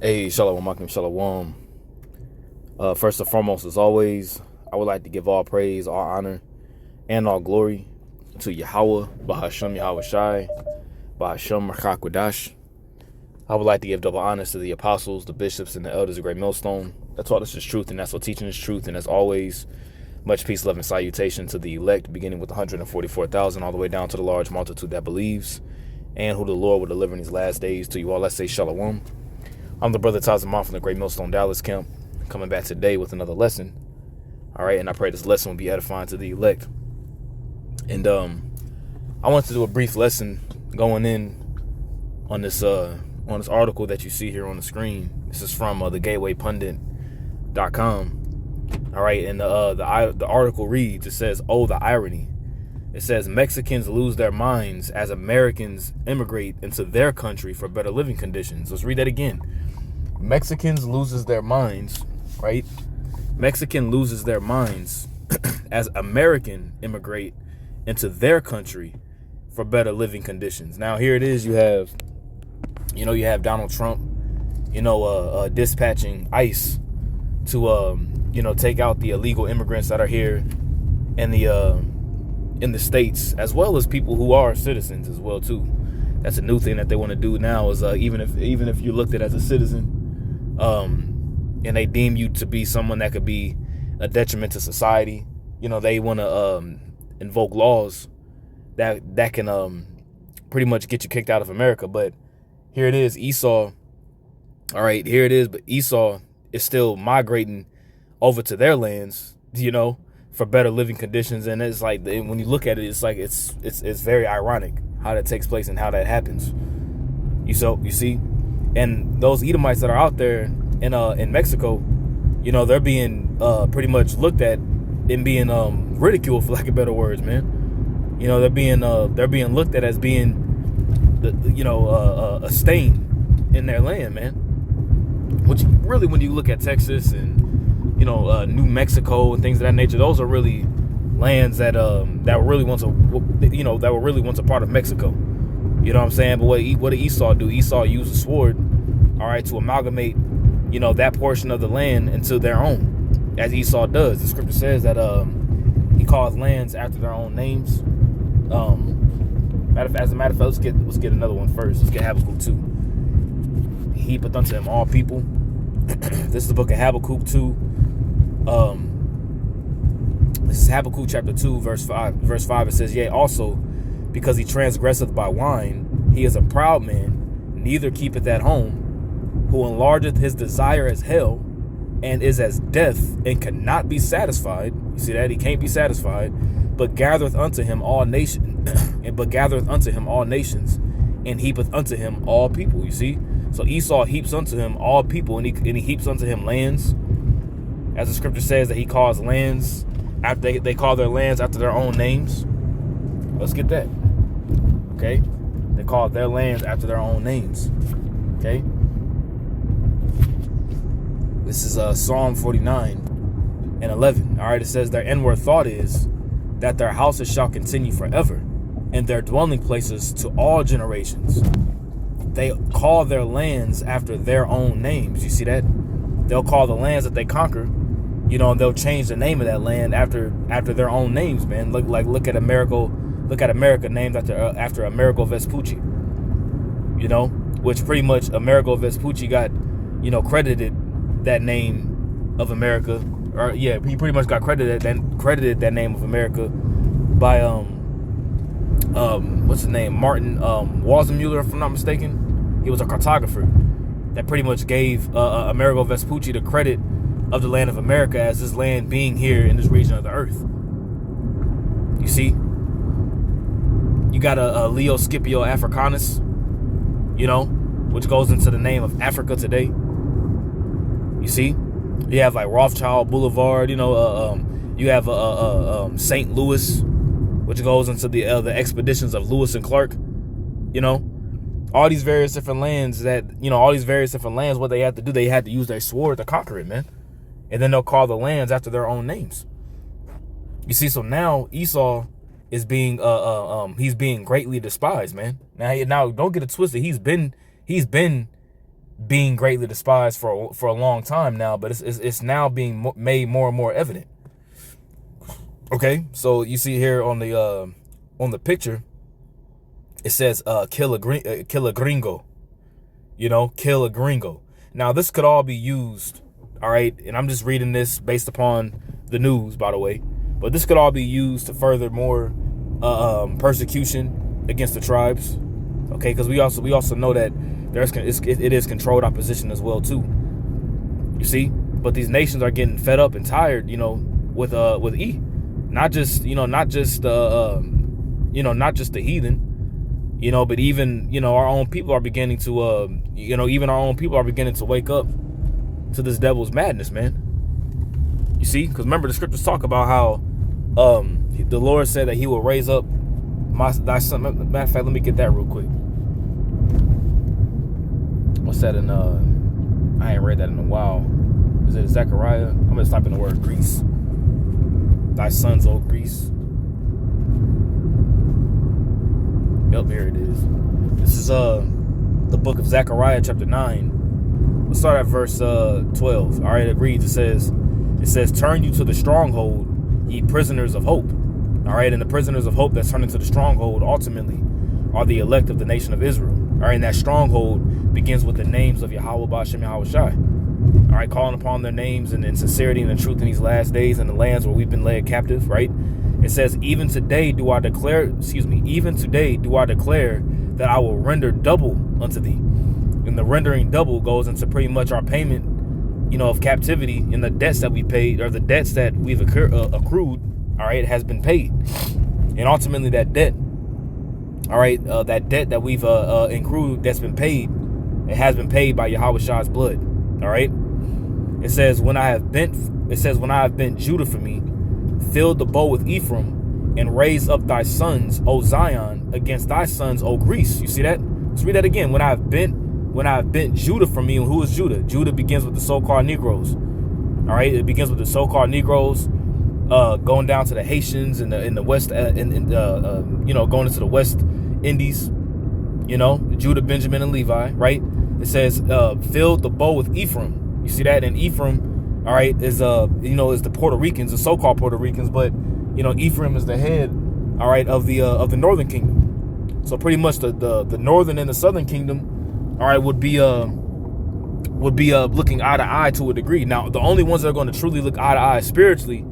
Hey, Shalom, Makim, Shalom. First and foremost, as always, I would like to give all praise, all honor, and all glory to Yahweh, Bahashem Yahweh Shai, Bahashem Merchakwadash. I would like to give double honors to the apostles, the bishops, and the elders of Great Millstone that taught us this truth, and that's what teaching is truth. And as always, much peace, love, and salutation to the elect, beginning with 144,000 all the way down to the large multitude that believes, and who the Lord will deliver in these last days. To you all, let's say Shalom. I'm the brother Tazamon from the Great Millstone Dallas camp, coming back today with another lesson. All right, and I pray this lesson will be edifying to the elect. And I want to do a brief lesson going in on this article that you see here on the screen. This is from thegatewaypundit.com. All right, and the article reads, it says, "Oh, the irony." It says, Mexicans lose their minds as Americans immigrate into their country for better living conditions. Let's read that again. Mexicans loses their minds, right? Mexican loses their minds as American immigrate into their country for better living conditions. Now, here it is. You have Donald Trump, dispatching ICE to, take out the illegal immigrants that are here in the States, as well as people who are citizens as well too. That's a new thing that they want to do now is even if you looked at as a citizen, and they deem you to be someone that could be a detriment to society, they want to invoke laws that can pretty much get you kicked out of America. But here it is, Esau. All right, here it is, but Esau is still migrating over to their lands, for better living conditions. And it's like, when you look at it, it's like it's very ironic how that takes place and how that happens. You see, and those Edomites that are out there in Mexico, they're being pretty much looked at and being ridiculed, for lack of better words, man. They're being looked at as being a stain in their land, man. Which really, when you look at Texas and New Mexico and things of that nature, those are really lands that were really once a part of Mexico. You know what I'm saying? But what did Esau do? Esau used a sword, all right, to amalgamate, that portion of the land into their own, as Esau does. The scripture says that he calls lands after their own names. As a matter of fact, let's get another one first. Let's get Habakkuk 2. He heapeth unto him all people. This is the book of Habakkuk 2. This is Habakkuk chapter 2, verse 5. Verse 5, it says, "Yea, also, because he transgresseth by wine, he is a proud man, neither keepeth at home, who enlargeth his desire as hell, and is as death, and cannot be satisfied." You see that? He can't be satisfied, but gathereth unto him all nations, and heapeth unto him all people. You see? So Esau heaps unto him all people, and he heaps unto him lands. As the scripture says that he calls lands after they call their lands after their own names. Let's get that. Okay? They call their lands after their own names. Okay? This is Psalm 49 and 11. All right, it says, "Their inward thought is that their houses shall continue forever, and their dwelling places to all generations. They call their lands after their own names." You see that? They'll call the lands that they conquer, and they'll change the name of that land after their own names, man. Look at America. Look at America named after Amerigo Vespucci. Which pretty much Amerigo Vespucci got, credited that name of America, or yeah, he pretty much got credited that name of America by what's his name, Martin Walzenmuller, if I'm not mistaken. He was a cartographer that pretty much gave Amerigo Vespucci the credit of the land of America as this land being here in this region of the earth. You see, you got a Leo Scipio Africanus, which goes into the name of Africa today. You see, you have like Rothschild Boulevard, you have St. Louis, which goes into the expeditions of Lewis and Clark. All these various different lands what they had to do, they had to use their sword to conquer it, man. And then they'll call the lands after their own names. You see, so now Esau is being he's being greatly despised, man. Now don't get it twisted. He's been being greatly despised for a long time now, but it's now being made more and more evident. Okay, so you see here on the picture, it says kill a gringo, kill a gringo. Now this could all be used, all right, and I'm just reading this based upon the news, by the way, but this could all be used to further more persecution against the tribes. Okay, because we also know that it is controlled opposition as well too. You see, but these nations are getting fed up and tired, with not just the heathen, but even our own people are beginning to wake up to this devil's madness, man. You see, because remember the scriptures talk about how the Lord said that He will raise up thy son. Matter of fact, let me get that real quick. What's that in I ain't read that in a while. Is it Zechariah? I'm gonna type in the word Greece. Thy sons, O Greece. Yep, here it is. This is the book of Zechariah, chapter 9. Let's start at verse 12. All right, it reads. It says, "Turn you to the stronghold, ye prisoners of hope." All right, and the prisoners of hope that's turning to the stronghold ultimately are the elect of the nation of Israel. All right, and that stronghold begins with the names of Yahweh Bashem Yahweh Shai. All right, calling upon their names and in sincerity and in truth in these last days in the lands where we've been led captive, right? It says, even today do I declare that I will render double unto thee. And the rendering double goes into pretty much our payment, of captivity, and the debts that we paid, or the debts that we've accrued, all right, has been paid. And ultimately that debt, all right, that debt that we've accrued, that's been paid, it has been paid by Yahweh Shai's blood. All right. It says, when I have bent Judah for me, filled the bow with Ephraim, and raised up thy sons, O Zion, against thy sons, O Greece. You see that? Let's read that again. When I have bent Judah for me, and who is Judah? Judah begins with the so-called Negroes. All right, it begins with the so-called Negroes, going down to the Haitians in the West, going into the West Indies. Judah, Benjamin, and Levi. Right? It says, filled the bow with Ephraim. You see that? And Ephraim, all right, is the Puerto Ricans, the so-called Puerto Ricans, but Ephraim is the head, all right, of the northern kingdom. So pretty much the northern and the southern kingdom, all right, would be looking eye to eye to a degree. Now, the only ones that are going to truly look eye to eye spiritually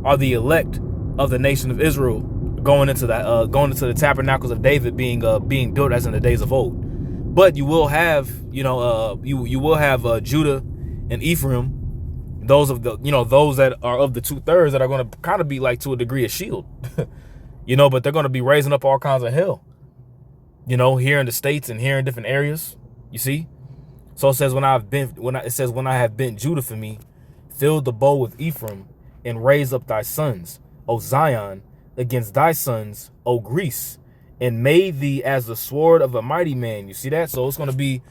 are the elect of the nation of Israel, going into the tabernacles of David being built as in the days of old. But you will have Judah and Ephraim, those that are of the 2/3 that are going to kind of be like to a degree a shield, but they're going to be raising up all kinds of hell, here in the States and here in different areas. You see, so it says when I have bent Judah for me, filled the bow with Ephraim, and raised up thy sons, O Zion, against thy sons, O Greece, and made thee as the sword of a mighty man. You see that? So it's going to be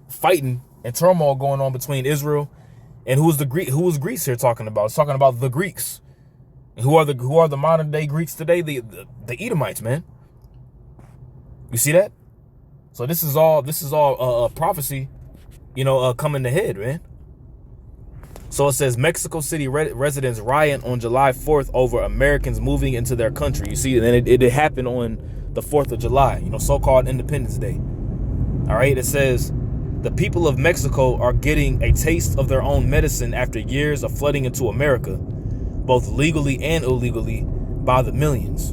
fighting and turmoil going on between Israel and who is Greece here talking about? It's talking about the Greeks. Who are the modern day Greeks today? The Edomites, man. You see that? So this is all prophecy, coming to head, man. So it says Mexico City residents riot on July 4th over Americans moving into their country. You see, and it happened on the 4th of July, so-called Independence Day. All right, it says the people of Mexico are getting a taste of their own medicine after years of flooding into America, both legally and illegally, by the millions.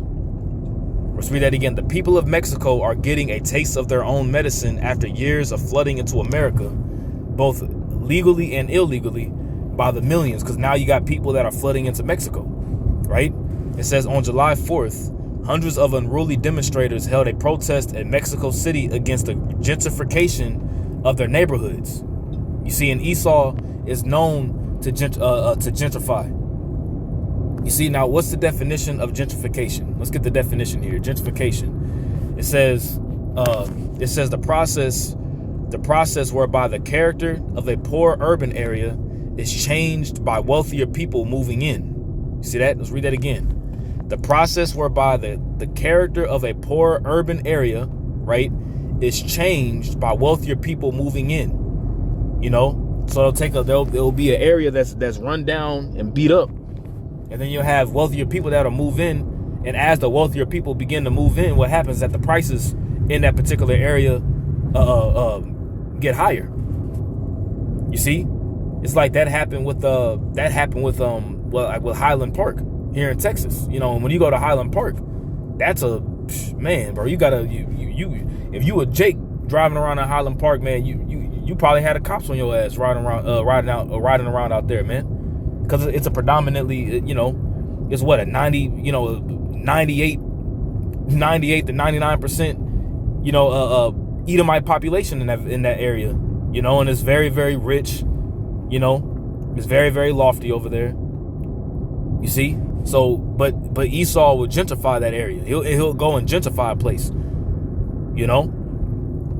Let's read that again. The people of Mexico are getting a taste of their own medicine after years of flooding into America, both legally and illegally, by the millions, because now you got people that are flooding into Mexico, right? It says on July 4th, hundreds of unruly demonstrators held a protest in Mexico City against the gentrification of their neighborhoods. You see, and Esau is known to gentrify. You see, now what's the definition of gentrification? Let's get the definition here. Gentrification. It says the process whereby the character of a poor urban area is changed by wealthier people moving in. You see that? Let's read that again. The process whereby the character of a poor urban area, right, is changed by wealthier people moving in. So there'll be an area that's run down and beat up, and then you'll have wealthier people that'll move in. And as the wealthier people begin to move in, what happens is that the prices in that particular area get higher. You see, it's like that happened with Highland Park here in Texas. And when you go to Highland Park, that's man, bro. You gotta if you were Jake driving around in Highland Park, man, you probably had the cops on your ass riding around out there, man, because it's a predominantly it's what a 98 to 99% Edomite population in that area, and it's very, very rich, it's very, very lofty over there. You see, so but Esau would gentrify that area. He'll go and gentrify a place.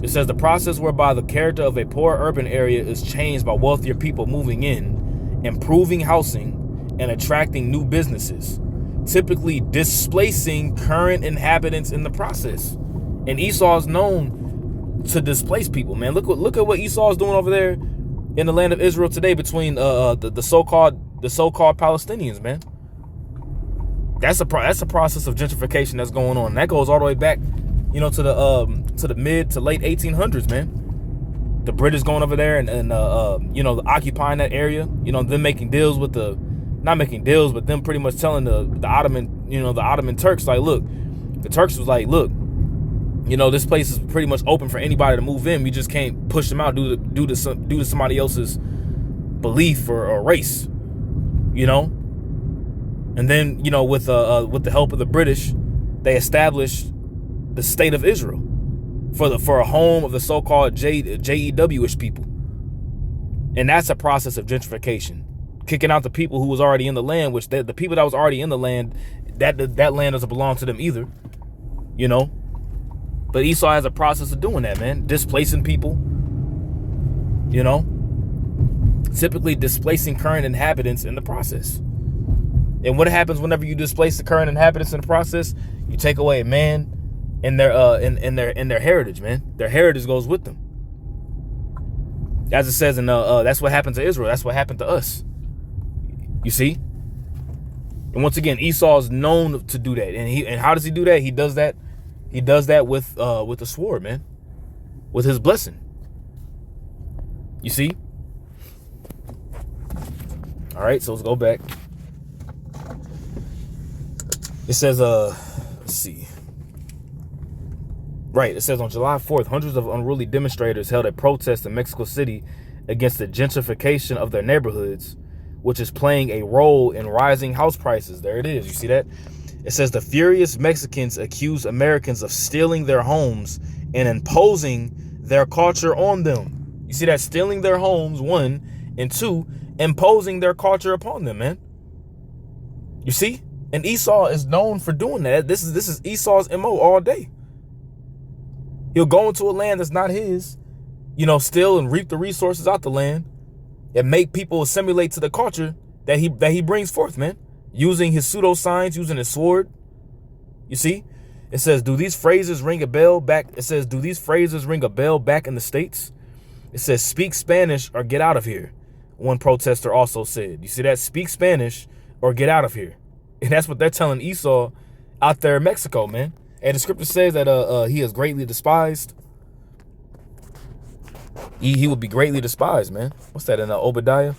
It says the process whereby the character of a poor urban area is changed by wealthier people moving in, improving housing, and attracting new businesses, typically displacing current inhabitants in the process. And Esau is known to displace people, man. Look at what Esau is doing over there in the land of Israel today between the so-called Palestinians, man. That's a process of gentrification that's going on. And that goes all the way back, to the mid to late 1800s, man. The British going over there and occupying that area. Them making deals with not making deals, but them pretty much telling the Ottoman Turks, like, look, the Turks was like, look, this place is pretty much open for anybody to move in. We just can't push them out due to somebody else's belief or race, And then, with the help of the British, they established the state of Israel for a home of the so-called JEW-ish people. And that's a process of gentrification, kicking out the people who was already in the land, which the people that was already in the land, that land doesn't belong to them either, But Esau has a process of doing that, man, displacing people, typically displacing current inhabitants in the process. And what happens whenever you displace the current inhabitants in the process? You take away a man and their heritage, man. Their heritage goes with them. As it says in that's what happened to Israel. That's what happened to us. You see? And once again, Esau is known to do that. And how does he do that? He does that with the sword, man. With his blessing. You see? All right, so let's go back. It says, let's see. Right, it says on July 4th, hundreds of unruly demonstrators held a protest in Mexico City against the gentrification of their neighborhoods, which is playing a role in rising house prices. There it is. You see that? It says the furious Mexicans accuse Americans of stealing their homes and imposing their culture on them. You see that? Stealing their homes, one, and two, imposing their culture upon them, man. You see? And Esau is known for doing that. This is Esau's MO all day. He'll go into a land that's not his, steal and reap the resources out the land and make people assimilate to the culture that he brings forth, man. Using his pseudo signs, using his sword. You see? It says, do these phrases ring a bell back? It says, do these phrases ring a bell back in the States? It says, speak Spanish or get out of here. One protester also said. You see that? Speak Spanish or get out of here. And that's what they're telling Esau out there in Mexico, man. And the scripture says that he is greatly despised. He would be greatly despised, man. What's that in Obadiah?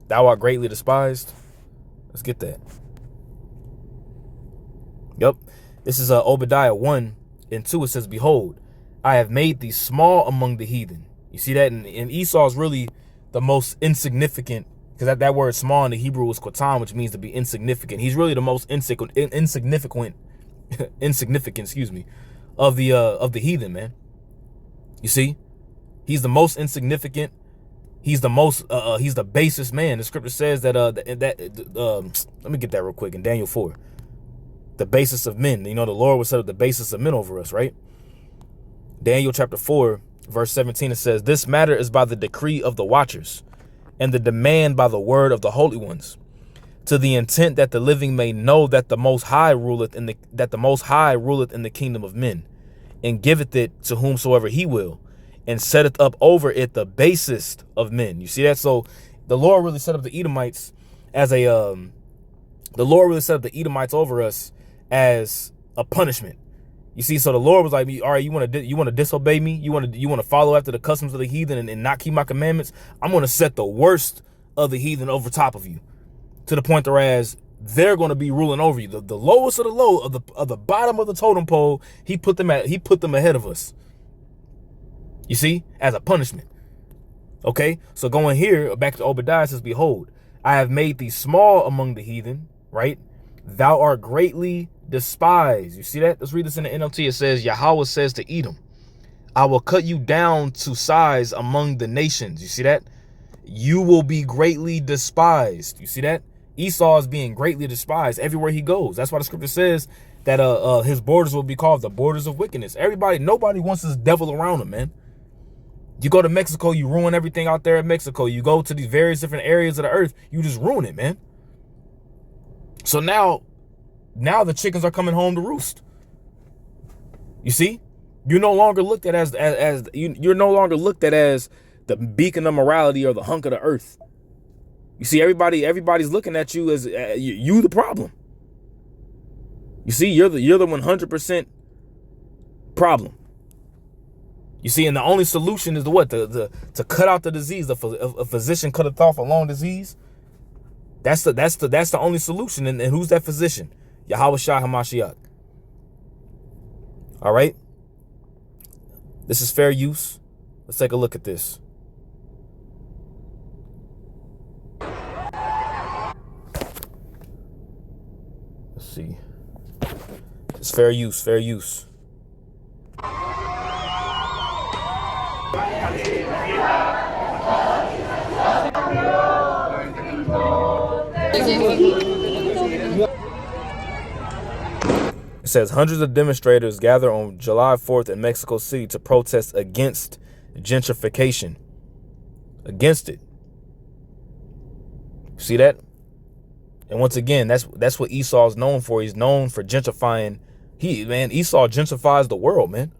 Thou art greatly despised. Let's get that. Yep. This is Obadiah 1 and 2. It says, behold, I have made thee small among the heathen. You see that? And Esau is really the most insignificant, because that word small in the Hebrew is kotan, which means to be insignificant. He's really the most insignificant, of the heathen, man. You see? He's the most insignificant. He's the most he's the basest man. The scripture says that let me get that real quick in Daniel 4. The basis of men. The Lord will set up the basis of men over us, right? Daniel chapter 4, verse 17, it says, this matter is by the decree of the watchers, and the demand by the word of the holy ones, to the intent that the living may know that the Most High ruleth in the kingdom of men, and giveth it to whomsoever he will, and setteth up over it the basest of men. You see that? So the Lord really set up the Edomites as a the Lord really set up the Edomites over us as a punishment. You see, so the Lord was like, all right, you want to disobey me? You want to follow after the customs of the heathen and not keep my commandments? I'm going to set the worst of the heathen over top of you, to the point whereas they're going to be ruling over you. The lowest of the low of the bottom of the totem pole, he put them ahead of us. You see, as a punishment. Okay, so going here back to Obadiah, says, behold, I have made thee small among the heathen, right? Thou art greatly despised. You see that? Let's read this in the NLT. It says, Yahweh says to Edom, I will cut you down to size among the nations. You see that? You will be greatly despised. You see that? Esau is being greatly despised everywhere he goes. That's why the scripture says that his borders will be called the borders of wickedness. Nobody wants this devil around him, man. You go to Mexico, you ruin everything out there in Mexico. You go to these various different areas of the earth, you just ruin it, man. So now the chickens are coming home to roost. You see, you're no longer looked at as you're no longer looked at as the beacon of morality or the hunk of the earth. You see, everybody's looking at you as you the problem. You see, you're the 100% problem. You see, and the only solution is to cut out the disease. A physician cutteth off a long disease. That's the only solution. And who's that physician? Yahweh Shah HaMashiach. All right. This is fair use. Let's take a look at this. Let's see. It's fair use. Fair use. It says hundreds of demonstrators gather on July 4th in Mexico City to protest against gentrification. Against it. See that? And once again, that's what Esau is known for. He's known for gentrifying. Esau gentrifies the world, man.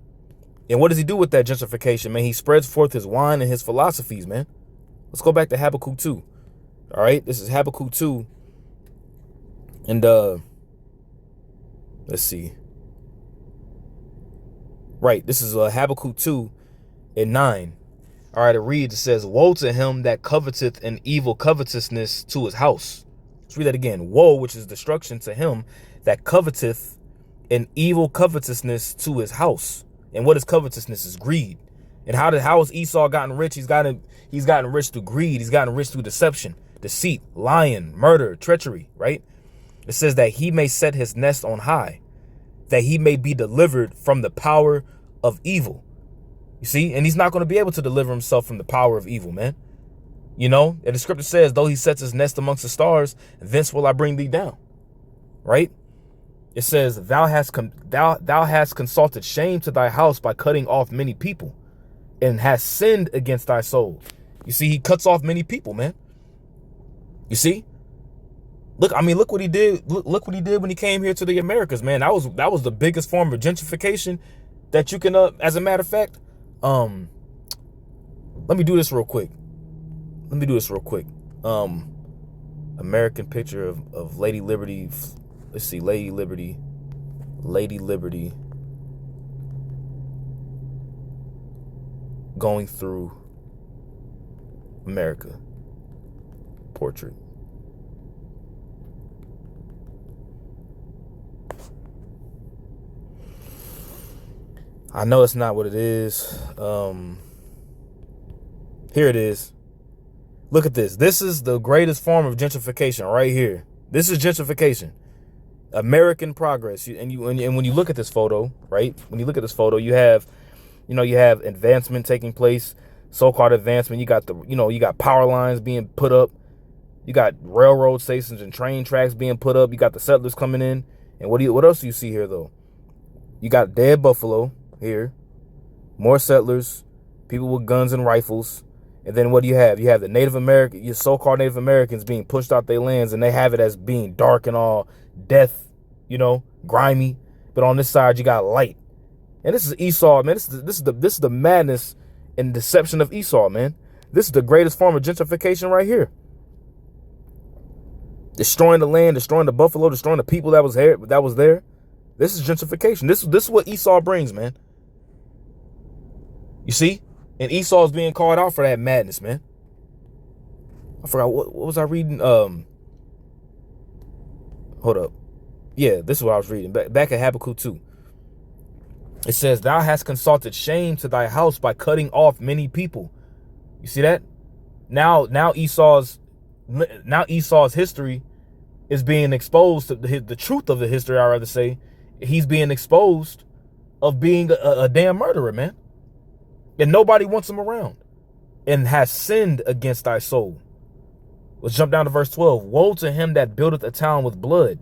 And what does he do with that gentrification, man? He spreads forth his wine and his philosophies, man. Let's go back to Habakkuk 2. All right, this is Habakkuk 2. And let's see. Right, this is Habakkuk 2 and 9. All right, it reads, it says, woe to him that coveteth an evil covetousness to his house. Let's read that again. Woe, which is destruction, to him that coveteth an evil covetousness to his house. And what is covetousness? Is greed. And how has Esau gotten rich? He's gotten rich through greed. He's gotten rich through deception, deceit, lying, murder, treachery, right? It says that he may set his nest on high, that he may be delivered from the power of evil. You see, and he's not going to be able to deliver himself from the power of evil, man. You know, and the scripture says, though he sets his nest amongst the stars, thence will I bring thee down. Right? It says, thou hast consulted shame to thy house by cutting off many people, and hast sinned against thy soul. You see, he cuts off many people, man. You see? Look what he did. Look what he did when he came here to the Americas, man. That was the biggest form of gentrification that you can, as a matter of fact, let me do this real quick. American picture of Lady Liberty. Let's see, Lady Liberty going through America. Portrait. I know it's not what it is. Here it is. Look at this. This is the greatest form of gentrification right here. This is gentrification. American progress. And when you look at this photo, right? When you look at this photo, you have advancement taking place, so-called advancement. You got power lines being put up. You got railroad stations and train tracks being put up. You got the settlers coming in. And what else do you see here, though? You got dead buffalo here, more settlers, people with guns and rifles. And then what do you have? You have the Native American, your so-called Native Americans being pushed out their lands, and they have it as being dark and all, death, grimy. But on this side, you got light. And this is Esau, man. This is the madness and deception of Esau, man. This is the greatest form of gentrification right here. Destroying the land, destroying the buffalo, destroying the people that was there. This is gentrification. This is what Esau brings, man. You see? And Esau is being called out for that madness, man. I forgot what was I reading? Hold up. Yeah, this is what I was reading. Back at Habakkuk 2. It says, thou hast consulted shame to thy house by cutting off many people. You see that? Now Esau's history is being exposed to the truth of the history, I'd rather say. He's being exposed of being a damn murderer, man. And nobody wants him around. And has sinned against thy soul. Let's jump down to verse 12. Woe to him that buildeth a town with blood,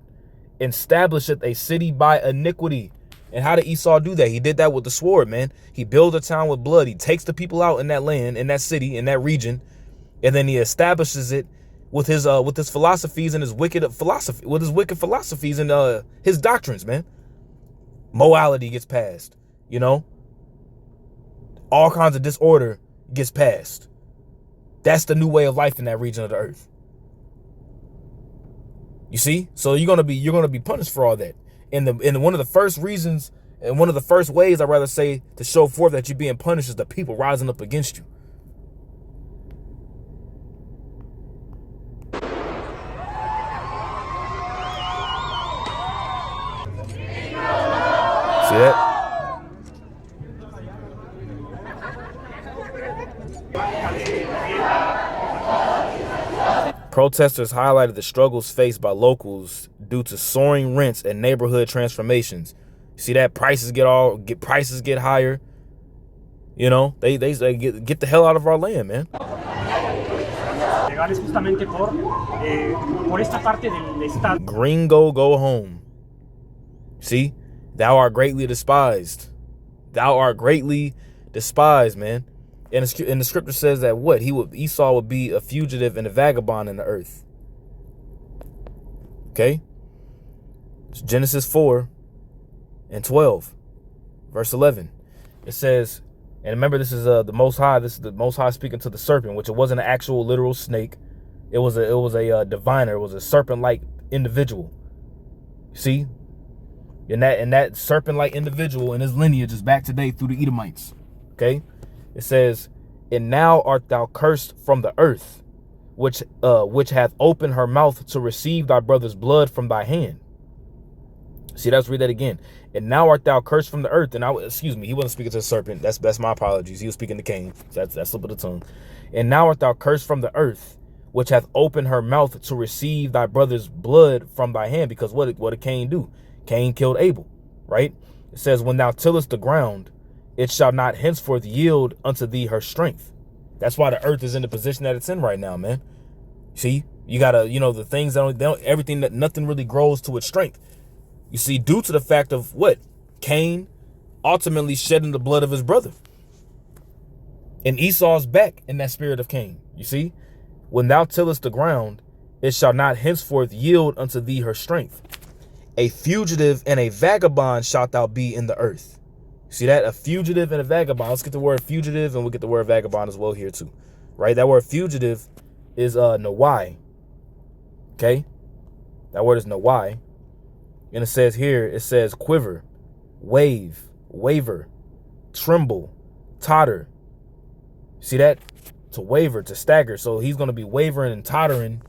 establisheth a city by iniquity. And how did Esau do that? He did that with the sword, man. He builds a town with blood. He takes the people out in that land, in that city, in that region, and then he establishes it with his philosophies and his wicked philosophies and his doctrines, man. Morality gets passed, you know. All kinds of disorder gets passed. That's the new way of life in that region of the earth. You see? So you're gonna be punished for all that. And one of the first reasons and one of the first ways, I'd rather say, to show forth that you're being punished is the people rising up against you. See that? Protesters highlighted the struggles faced by locals due to soaring rents and neighborhood transformations. See that? Prices get higher. You know, they get the hell out of our land, man. Gringo, go home. See? Thou art greatly despised. Thou art greatly despised, man. And the scripture says that Esau would be a fugitive and a vagabond in the earth. Okay? It's Genesis 4 and 12, verse 11. It says, and remember, this is the Most High. This is the Most High speaking to the serpent, which it wasn't an actual literal snake. It was a diviner. It was a serpent-like individual. See? And that serpent-like individual and his lineage is back today through the Edomites. Okay? It says, and now art thou cursed from the earth, which hath opened her mouth to receive thy brother's blood from thy hand. See, let's read that again. And now art thou cursed from the earth. And he wasn't speaking to the serpent. That's my apologies. He was speaking to Cain. That's slip of the tongue. And now art thou cursed from the earth, which hath opened her mouth to receive thy brother's blood from thy hand. Because what did Cain do? Cain killed Abel, right? It says, when thou tillest the ground, it shall not henceforth yield unto thee her strength. That's why the earth is in the position that it's in right now, man. See, you gotta, the things nothing really grows to its strength. You see, due to the fact of what? Cain ultimately shedding the blood of his brother. And Esau's back in that spirit of Cain. You see, when thou tillest the ground, it shall not henceforth yield unto thee her strength. A fugitive and a vagabond shalt thou be in the earth. See that? A fugitive and a vagabond. Let's get the word fugitive and we'll get the word vagabond as well here too. Right? That word fugitive is nawai. Okay? That word is nawai. And it says quiver, wave, waver, tremble, totter. See that? To waver, to stagger. So he's going to be wavering and tottering,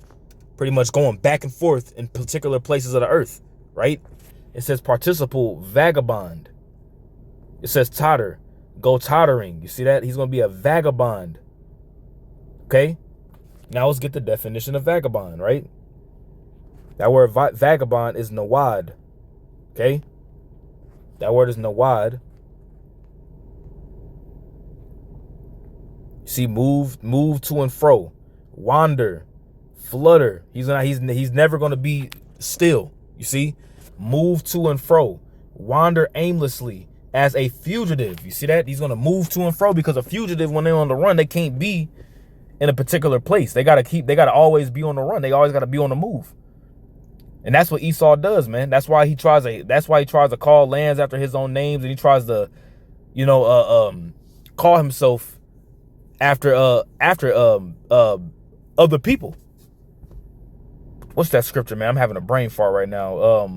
pretty much going back and forth in particular places of the earth. Right? It says participle, vagabond. It says totter, go tottering. You see that? He's going to be a vagabond. Okay? Now let's get the definition of vagabond, right? That word vagabond is nawad. Okay? That word is nawad. See, move to and fro, wander, flutter. He's never going to be still. You see? Move to and fro, wander aimlessly as a fugitive. You see that? He's going to move to and fro because a fugitive, when they're on the run, they can't be in a particular place. They got to always be on the run. They always got to be on the move. And that's what Esau does, man. That's why he tries to call lands after his own names, and he tries to, call himself after other people. What's that scripture, man? I'm having a brain fart right now.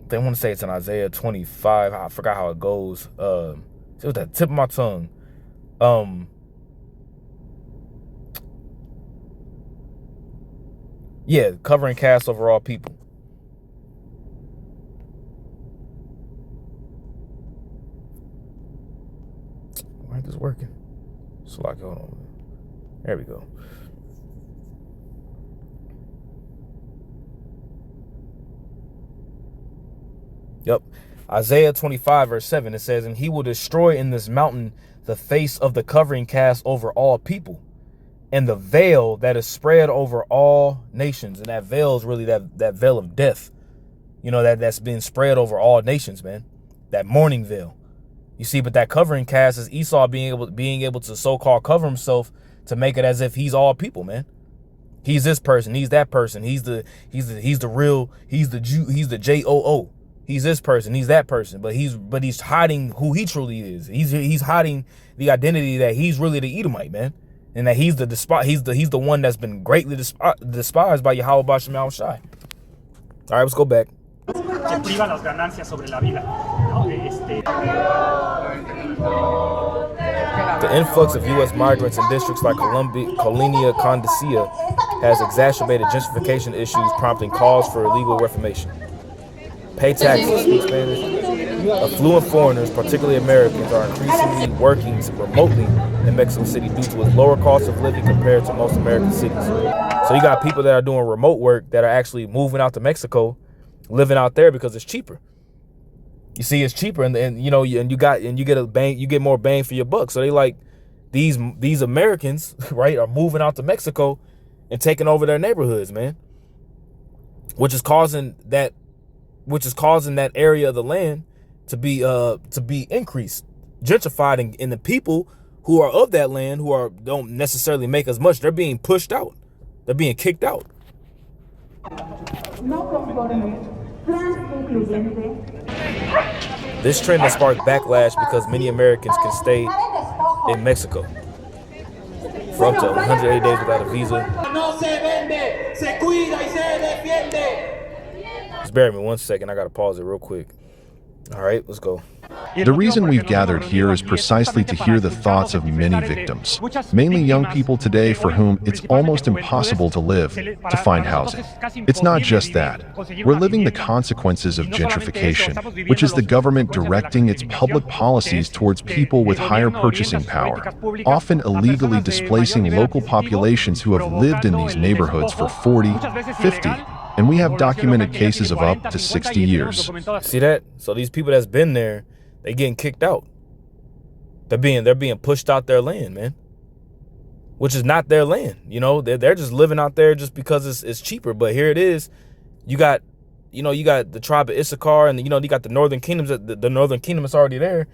They want to say it's in Isaiah 25. I forgot how it goes. It was at the tip of my tongue. Yeah, covering cast over all people. Why ain't this working? So like, hold on. There we go. Yep. Isaiah 25 verse 7, it says, and he will destroy in this mountain the face of the covering cast over all people, and the veil that is spread over all nations. And that veil is really that veil of death, that's been spread over all nations, man. That mourning veil. You see, but that covering cast is Esau being able to so-called cover himself to make it as if he's all people, man. He's this person, he's that person, he's the real, he's the Jew, he's the JOO. He's this person, he's that person, but he's hiding who he truly is. He's hiding the identity that he's really the Edomite, man. And that he's the one that's been greatly despised by Yahweh Bashem Al Shai. All right, let's go back. The influx of U.S. migrants in districts like Colonia Condescia has exacerbated gentrification issues, prompting calls for illegal reformation. Pay taxes, speak Spanish. Affluent foreigners, particularly Americans, are increasingly working remotely in Mexico City due to its lower cost of living compared to most American cities. So you got people that are doing remote work that are actually moving out to Mexico, living out there because it's cheaper. You see, it's cheaper, and you get more bang for your buck. So they like these Americans, right, are moving out to Mexico and taking over their neighborhoods, man, which is causing that area of the land to be increased, gentrified, and the people who are of that land don't necessarily make as much. They're being pushed out. They're being kicked out. This trend has sparked backlash because many Americans can stay in Mexico for up to 180 days without a visa. Just bear with me 1 second. I got to pause it real quick. All right, let's go. The reason we've gathered here is precisely to hear the thoughts of many victims, mainly young people today for whom it's almost impossible to live, to find housing. It's not just that. We're living the consequences of gentrification, which is the government directing its public policies towards people with higher purchasing power, often illegally displacing local populations who have lived in these neighborhoods for 40, 50, and we have documented cases of up to 60 years. See that? So these people that's been there, they getting kicked out. They're being pushed out their land, man. Which is not their land. They're just living out there just because it's cheaper. But here it is. You got the tribe of Issachar, and you got the northern kingdoms. The northern kingdom is already there,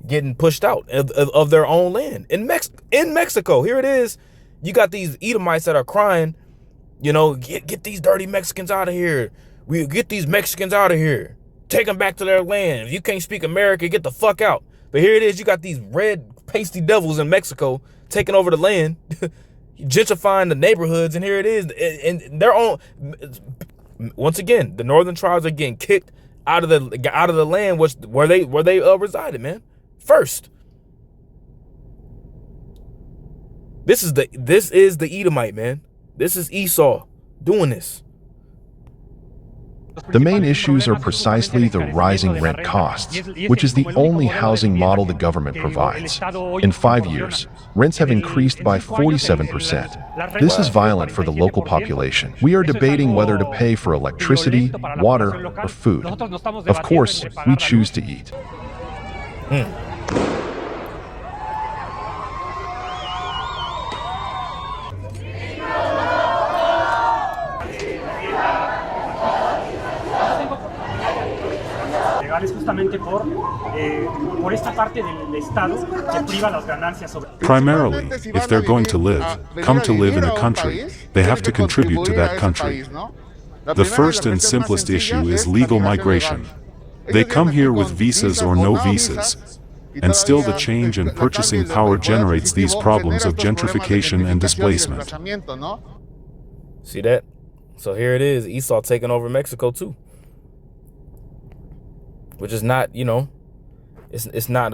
getting pushed out of their own land in Mexico. Here it is. You got these Edomites that are crying. Get these dirty Mexicans out of here. We get these Mexicans out of here. Take them back to their land. If you can't speak American, get the fuck out. But here it is. You got these red pasty devils in Mexico taking over the land, gentrifying the neighborhoods. And here it is. And their own. Once again, the northern tribes are getting kicked out of the land where they resided, man. First. This is the Edomite, man. This is Esau doing this. The main issues are precisely the rising rent costs, which is the only housing model the government provides. In 5 years, rents have increased by 47%. This is violent for the local population. We are debating whether to pay for electricity, water, or food. Of course, we choose to eat. Justamente por Primarily, if they're going to come to live in a country, they have to contribute to that country. The first and simplest issue is legal migration. They come here with visas or no visas. And still the change in purchasing power generates these problems of gentrification and displacement. See that? So here it is, Esau taking over Mexico too. Which is not, it's not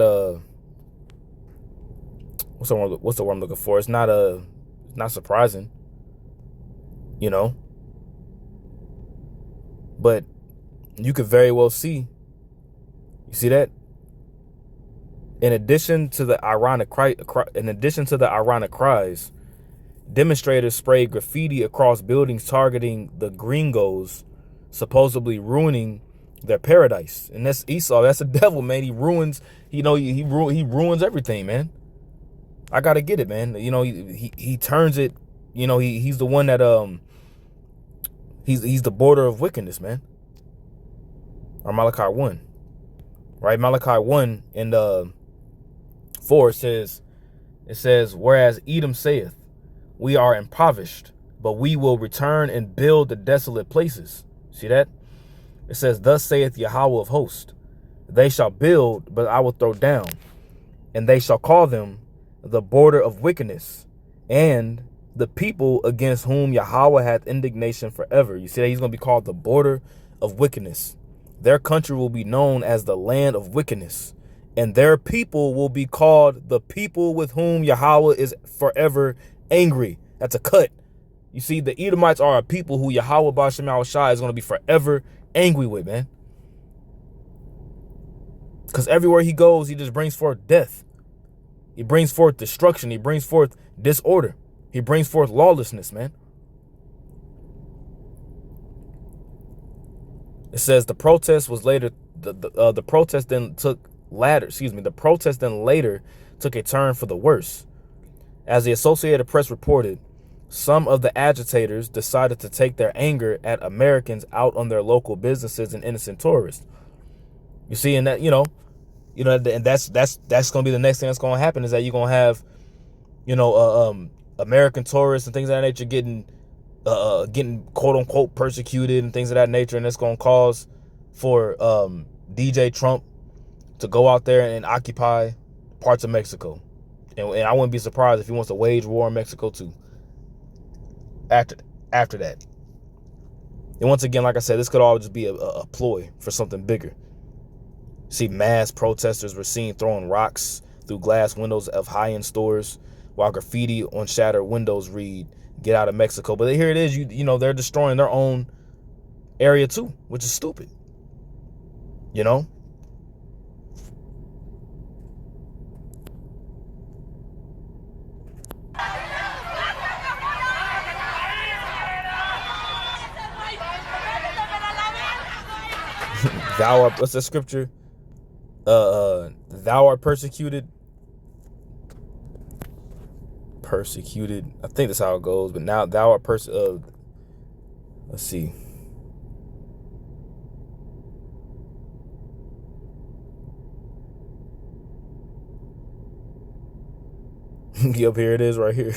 what's the word I'm looking for? It's not surprising, But you could very well see, you see that? In addition to the ironic cries, demonstrators sprayed graffiti across buildings targeting the gringos, supposedly ruining their paradise. And that's Esau. That's the devil, man. He ruins, he ruins everything, man. I gotta get it, man. He turns it, he's the one that he's the border of wickedness, man. Or Malachi 1. Right? Malachi 1 and 4 says, whereas Edom saith, we are impoverished, but we will return and build the desolate places. See that? It says, thus saith Yahweh of hosts, they shall build, but I will throw down, and they shall call them the border of wickedness, and the people against whom Yahweh hath indignation forever. You see that? He's going to be called the border of wickedness. Their country will be known as the land of wickedness, and their people will be called the people with whom Yahweh is forever angry. That's a cut. You see, the Edomites are a people who Yahweh Ba'Shem Shai is going to be forever angry with, man. Because everywhere he goes, he just brings forth death. He brings forth destruction. He brings forth disorder. He brings forth lawlessness, man. It says the protest was later, the protest then later took a turn for the worse. As the Associated Press reported, some of the agitators decided to take their anger at Americans out on their local businesses and innocent tourists. You see, and that, and that's going to be the next thing that's going to happen, is that you're going to have, American tourists and things of that nature getting quote unquote persecuted and things of that nature. And it's going to cause for DJ Trump to go out there and occupy parts of Mexico. And I wouldn't be surprised if he wants to wage war in Mexico too. After that. And once again, like I said, this could all just be a ploy for something bigger. See, mass protesters were seen throwing rocks through glass windows of high-end stores, while graffiti on shattered windows read, "Get out of Mexico." But here it is, they're destroying their own area too, which is stupid. What's the scripture? Thou art persecuted. I think that's how it goes. But now thou art let's see. Yep, here it is right here.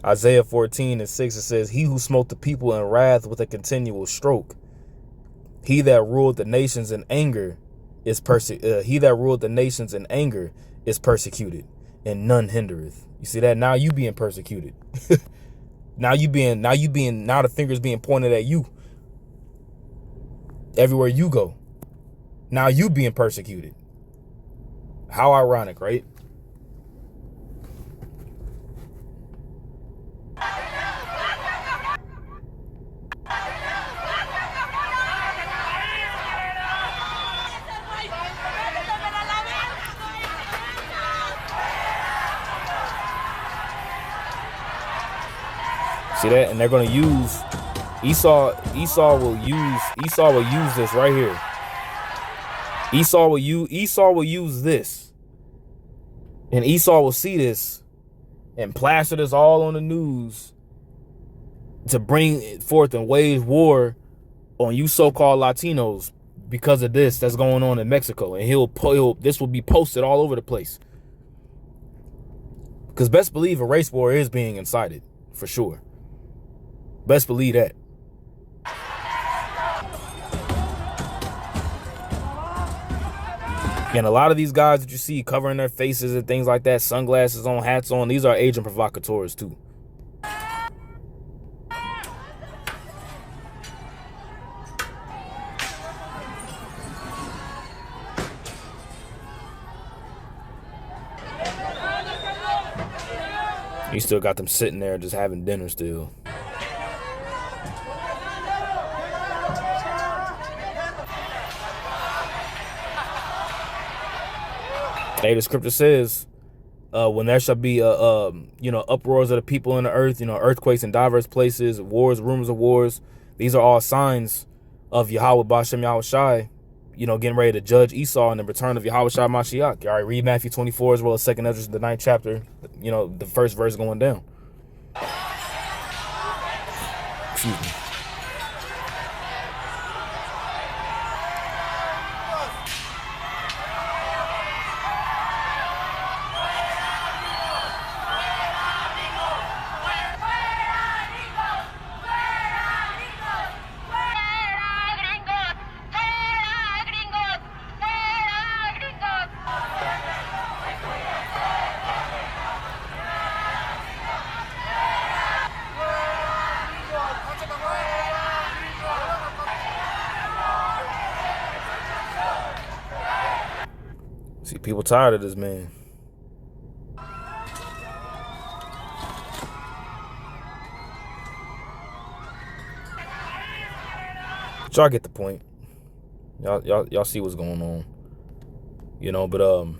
Isaiah 14:6, it says, he who smote the people in wrath with a continual stroke. He that ruled the nations in anger is persecuted, and none hindereth. You see that? Now you being persecuted. now the finger's being pointed at you. Everywhere you go. Now you being persecuted. How ironic, right? See that? And they're going to use Esau will use this right here. Esau will use this. And Esau will see this and plaster this all on the news to bring forth and wage war on you so-called Latinos, because of this that's going on in Mexico, and this will be posted all over the place. Because best believe a race war is being incited, for sure. Best believe that. And a lot of these guys that you see covering their faces and things like that, sunglasses on, hats on, these are agent provocateurs too. You still got them sitting there just having dinner still. Hey, the scripture says, when there shall be uproars of the people in the earth, earthquakes in diverse places, wars, rumors of wars. These are all signs of Yahweh Bashem Yahweh Shai, getting ready to judge Esau and the return of Yahweh Shai Mashiach. All right, read Matthew 24 as well as 2nd Ezra, the 9th chapter, the first verse going down. Excuse me. See, people tired of this man. But y'all get the point. Y'all see what's going on. But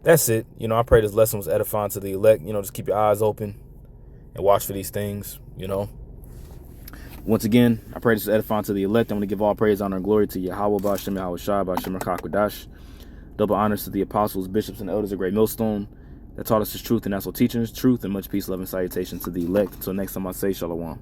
that's it. I pray this lesson was edifying to the elect. Just keep your eyes open and watch for these things, Once again, I pray this was edifying to the elect. I'm going to give all praise, honor, and glory to Yahweh, Ba'ashem, Yahweh Shai, Ba'ashem, Rakakwadash. Double honors to the apostles, bishops, and elders of Great Millstone that taught us his truth and also teaching his truth, and much peace, love, and salutation to the elect. Until next time I say Shalom.